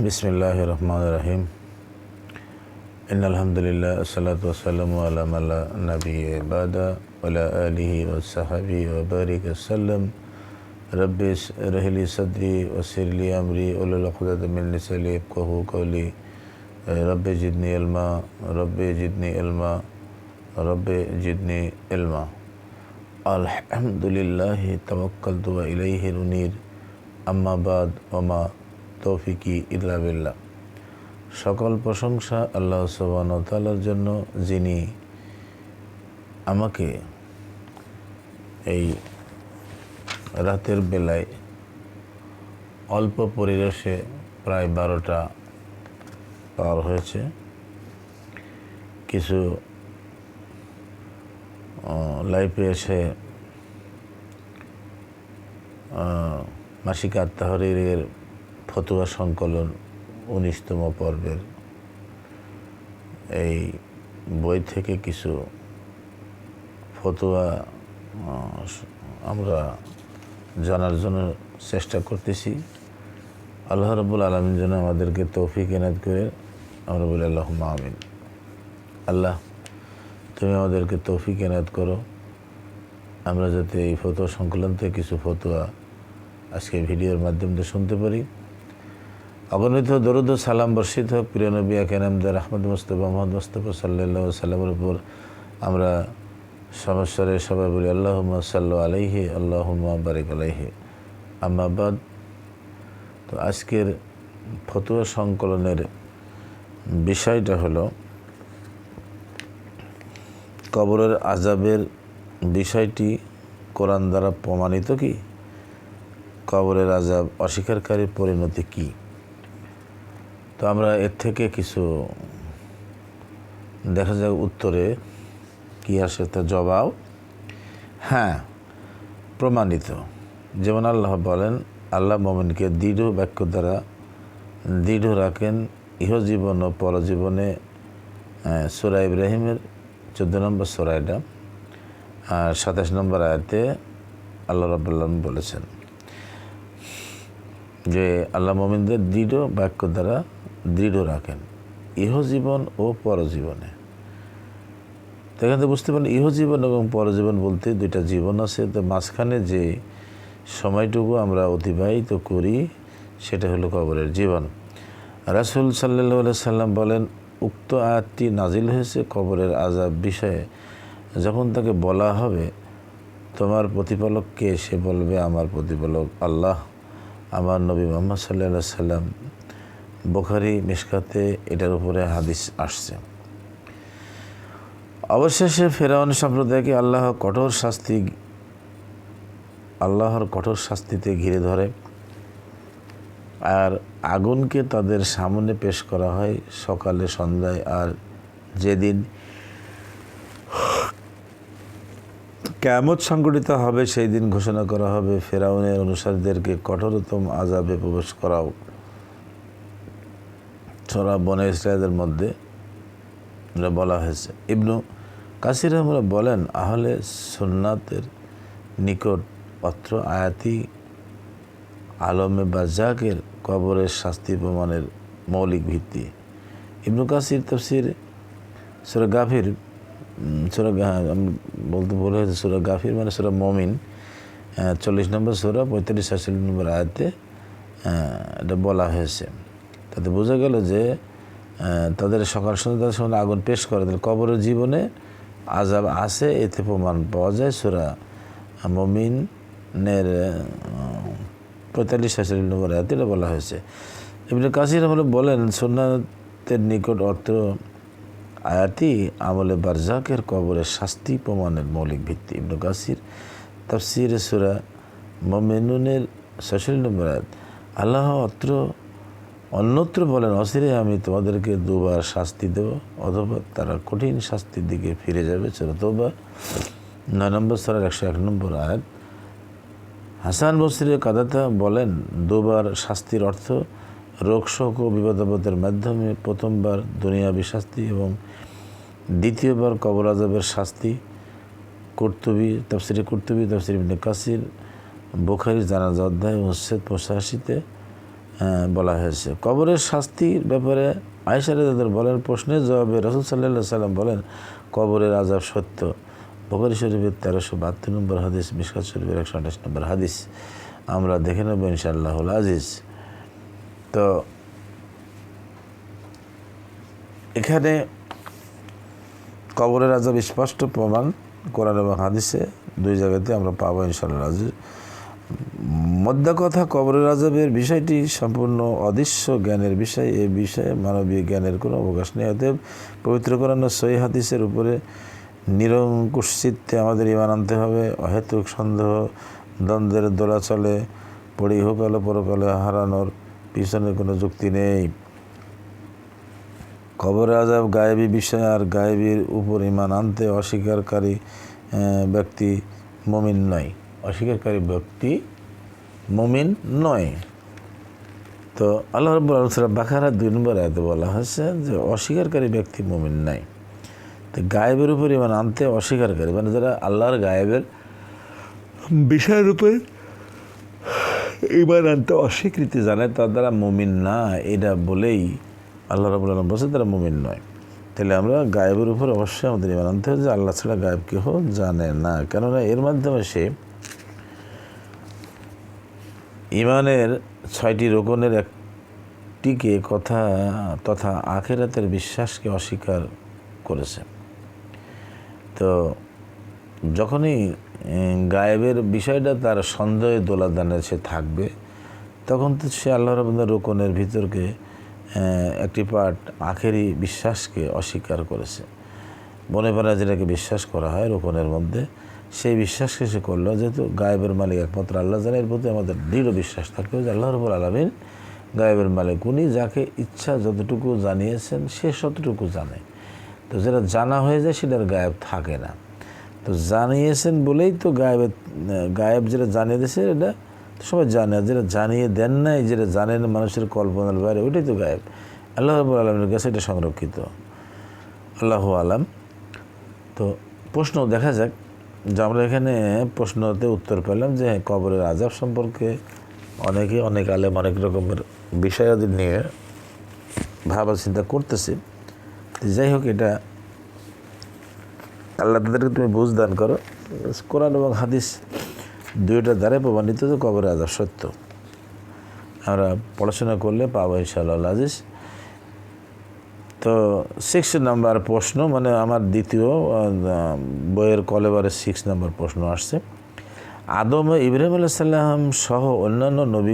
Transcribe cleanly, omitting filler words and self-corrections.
বিসমিল্লাহির রহমানির রহিম। ইন্নাল হামদুলিল্লাহ আসসালাতু ওয়াসসালামু আলা মান লা নাবিয়্যা বা'দা ওয়া আলা আলিহি ওয়া সাহবিহি ওয়া বারিক ওয়াসাল্লাম। রব্বি ইশরাহ লি সাদরি ওয়াসসির লি আমরি ওয়াহলুল উকদাতাম মিন লিসানি ইয়াফকাহু কওলি। রব্বি জিদনি ইলমা, রব্বি জিদনি ইলমা, রব্বি জিদনি ইলমা। আলহামদুলিল্লাহি তাওয়াক্কালতু ওয়া ইলাইহি উনীর। আম্মা বাদ ওয়া মা তৌফিকি ইল্লা বিল্লাহ। সকল প্রশংসা আল্লাহ সুবহানাহু ওয়া তাআলার জন্য, যিনি আমাকে এই রাতের বেলায় অল্প পরিবেশে প্রায় 12টা পার হয়েছে, কিছু লাইফে এসে মাসিক আত-তাহরীরের ফতোয়া সংকলন 19তম পর্বের এই বই থেকে কিছু ফতোয়া আমরা জানার জন্য চেষ্টা করতেছি। আল্লাহ রাব্বুল আলামিন যেন আমাদেরকে তৌফিক এনায়েত করে। আমরা বলি আল্লাহুম্মা আমিন। আল্লাহ, তুমি আমাদেরকে তৌফিক এনায়েত করো, আমরা যাতে এই ফতোয়া সংকলন থেকে কিছু ফতোয়া আজকে ভিডিওর মাধ্যমে শুনতে পারি। অগণিত দরুদ ও সালাম বর্ষিত হোক প্রিয় নবী আকরামদার আহমদ মুস্তাফা মুহাম্মদ মুস্তাফা সাল্লাল্লাহু আলাইহি সাল্লামের উপর। আমরা সমস্যারে সবাই বলি আল্লাহুম্মা সাল্লি আলাইহি আল্লাহুম্মা বারিক আলাইহি। আম্মা বাদ। তো আজকের ফতোয়া সংকলনের বিষয়টা হলো কবরের আযাবের বিষয়টি কোরআন দ্বারা প্রমাণিত কি? কবরের আযাব অস্বীকারীর পরিণতি কি? তো আমরা এর থেকে কিছু দেখা যাক উত্তরে কি আসে, তা জবাব হ্যাঁ প্রমাণিত। যেমন আল্লাহ বলেন, আল্লাহ মুমিনকে দৃঢ় বাক্য দ্বারা দৃঢ় রাখেন ইহজীবন ও পরজীবনে। সূরা ইব্রাহিমের 14 নম্বর সূরা এটা, আর 27 নম্বর আয়াতে আল্লাহ রাব্বুল আলামিন বলেছেন যে আল্লাহ মুমিনদের দৃঢ় বাক্য দ্বারা দৃঢ় রাখেন ইহজীবন ও পরজীবনে। তো এখান থেকে বুঝতে পারেন ইহজীবন এবং পরজীবন বলতে দুইটা জীবন আছে। তো মাঝখানে যে সময়টুকু আমরা অতিবাহিত করি সেটা হলো কবরের জীবন। রাসূল সাল্লাল্লাহু আলাইহি সাল্লাম বলেন, উক্ত আয়াতটি নাজিল হয়েছে কবরের আযাব বিষয়ে। যখন তাকে বলা হবে তোমার প্রতিপালক কে, সে বলবে আমার প্রতিপালক আল্লাহ, আমার নবী মুহাম্মদ সাল্লাল্লাহু আলাইহি সাল্লাম। বুখারী মিশকাতে এটার উপরে হাদিস আসছে। অবশেষে ফেরাউন সম্প্রদায়কে আল্লাহর কঠোর শাস্তিতে ঘিরে ধরে, আর আগুনকে তাদের সামনে পেশ করা হয় সকালে সন্ধ্যায়। আর যেদিন কিয়ামত সংঘটিত হবে সেই দিন ঘোষণা করা হবে ফেরাউনের অনুসারীদেরকে কঠোরতম আযাবে প্রবেশ করাও। সূরা বনী ইসরাঈলের মধ্যে বলা হয়েছে। ইবনু কাসির আমরা বলেন, আহলে সুন্নাতের নিকট অত্র আয়াতি আলমে বারজাকের কবরের শাস্তি প্রমাণের মৌলিক ভিত্তি। ইবনু কাসির তাফসীর সূরা গাফির, আমি বলতে ভুল হয়েছে, সূরা গাফির মানে সূরা মুমিন 40 নম্বর সূরা 45-46 নম্বর আয়াতে এটা বলা হয়েছে। তাতে বোঝা গেল যে তাদের সকাল সন্ধ্যা তাদের সামনে আগুন পেশ করে, তাহলে কবরের জীবনে আযাব আছে, এতে প্রমাণ পাওয়া যায়। সূরা মুমিনের 45-46 নম্বর আয়াতে এটা বলা হয়েছে। ইবনে কাসির বলেন, সুন্নাতের নিকট অর্থ আয়াতি আমলে বারজাকের কবরের শাস্তি প্রমাণের মৌলিক ভিত্তি। ইবনে কাসির তাফসীরে সূরা মুমিনুনের 46 নম্বর আয়াত। আল্লাহ অন্যত্র বলেন, অচিরে আমি তোমাদেরকে দুবার শাস্তি দেব, অথবা তারা কঠিন শাস্তির দিকে ফিরে যাবে। সূরা তাওবা 9 নম্বর সূরার 101 নম্বর আয়াত। হাসান বসরি কাদাতা বলেন, দুবার শাস্তির অর্থ রোগ শোক ও বিপদ-আপদের মাধ্যমে প্রথমবার দুনিয়াবী শাস্তি এবং দ্বিতীয়বার কবর আযাবের শাস্তি। তাফসীর ইবনে কাসির বুখারী জানাজা অধ্যায় 85-তে বলা হয়েছে। কবরের শাস্তির ব্যাপারে আয়েশা রাদিয়াল্লাহু বলেন, প্রশ্নের জবাবে রাসূল সাল্লাল্লাহু আলাইহি সাল্লাম বলেন, কবরের আযাব সত্য। বুখারী শরীফের 1372 নম্বর হাদিস, মিশকাত শরীফের 128 নম্বর হাদিস। আমরা দেখে নেব ইনশাআল্লাহুল আজিজ। তো এখানে কবরের আযাব স্পষ্ট প্রমাণ কোরআন এবং হাদিসে দুই জায়গাতে আমরা পাবো ইনশাআল্লাহ আজিজ। মধ্যে কথা, কবরের আযাবের বিষয়টি সম্পূর্ণ অদৃশ্য জ্ঞানের বিষয়। এই বিষয়ে মানবীয় জ্ঞানের কোনো অবকাশ নেই। অতএব পবিত্র কোরআন ও সহিহ হাদিসের উপরে নিরঙ্কুশ চিত্তে আমাদের ঈমান আনতে হবে। অহেতুক সন্দেহ দ্বন্দ্বের দোলাচলে পড়ে ইহকাল পরকালে হারানোর পিছনে কোনো যুক্তি নেই। কবরের আযাব গায়েবী বিষয়, আর গায়েবীর উপর ঈমান আনতে অস্বীকারী ব্যক্তি মুমিন নয়। অস্বীকারী ব্যক্তি মুমিন নয়। তো আল্লাহ রাব্বুল আলামিন সূরা বাকারা 2 নম্বর আয়াতে বলা হয়েছে যে অস্বীকারী ব্যক্তি মুমিন নাই। তো গায়েবের উপর ঈমান আনতে অস্বীকারী, মানে যারা আল্লাহর গায়েবের বিষয়ের উপর ঈমান আনতে অস্বীকৃতি জানায়, তার দ্বারা মুমিন না, এটা বলেই আল্লাহ রাব্বুল আলামিন বলছে তারা মুমিন নয়। তাহলে আমরা গায়েবের উপর অবশ্যই আমাদের ঈমান আনতে হবে যে আল্লাহ ছাড়া গায়েব কেহ জানে না। কেননা এর মাধ্যমে সে ঈমানের 6টি রোকনের একটিকে তথা আখিরাতের বিশ্বাসকে অস্বীকার করেছে। তো যখনই গায়েবের বিষয়টা তার সন্দেহে দোলাদানে সে থাকবে, তখন তো সে আল্লাহ রাব্বুল রোকনের ভিতরকে একটি পার্ট আখেরি বিশ্বাসকে অস্বীকার করেছে। মনে প্রাণে যেটাকে বিশ্বাস করা হয় রোকনের মধ্যে, সেই বিশ্বাসকে সে করলো। যেহেতু গায়েবের মালিক একমাত্র আল্লাহ জানে, এর প্রতি আমাদের দৃঢ় বিশ্বাস থাকবে যে আল্লাহ রাব্বুল আলামিন গায়েবের মালিক। উনি যাকে ইচ্ছা যতটুকু জানিয়েছেন সে ততটুকু জানে। তো যেটা জানা হয়ে যায় সেটার গায়েব থাকে না। তো জানিয়েছেন বলেই তো গায়েব যেটা জানিয়ে দিয়েছে এটা সবাই জানে। আর যেটা জানিয়ে দেন নাই, যেটা জানেন মানুষের কল্পনার বাইরে, ওইটাই তো গায়েব। আল্লাহ রাব্বুল আলামিনের কাছে এটা সংরক্ষিত, আল্লাহু আলাম। তো প্রশ্ন দেখা যাক, যে আমরা এখানে প্রশ্নতে উত্তর পেলাম যে কবরের আযাব সম্পর্কে অনেক আলেম অনেক রকমের বিষয়াদি নিয়ে ভাবা চিন্তা করতেছে। যাই হোক, এটা আল্লাহ তাদেরকে তুমি বুঝ দান করো। কোরআন এবং হাদিস দুইটার দ্বারাই প্রমাণিত যে কবরের আযাব সত্য। আমরা পড়াশোনা করলে পাবো ইনশাআল্লাহ আজিজ। তো 6 নম্বর প্রশ্ন, মানে আমার দ্বিতীয় বইয়ের কলেবারে 6 নম্বর প্রশ্ন আসছে। আদম ও ইব্রাহিম আলাইহিস সালাম সহ অন্যান্য নবী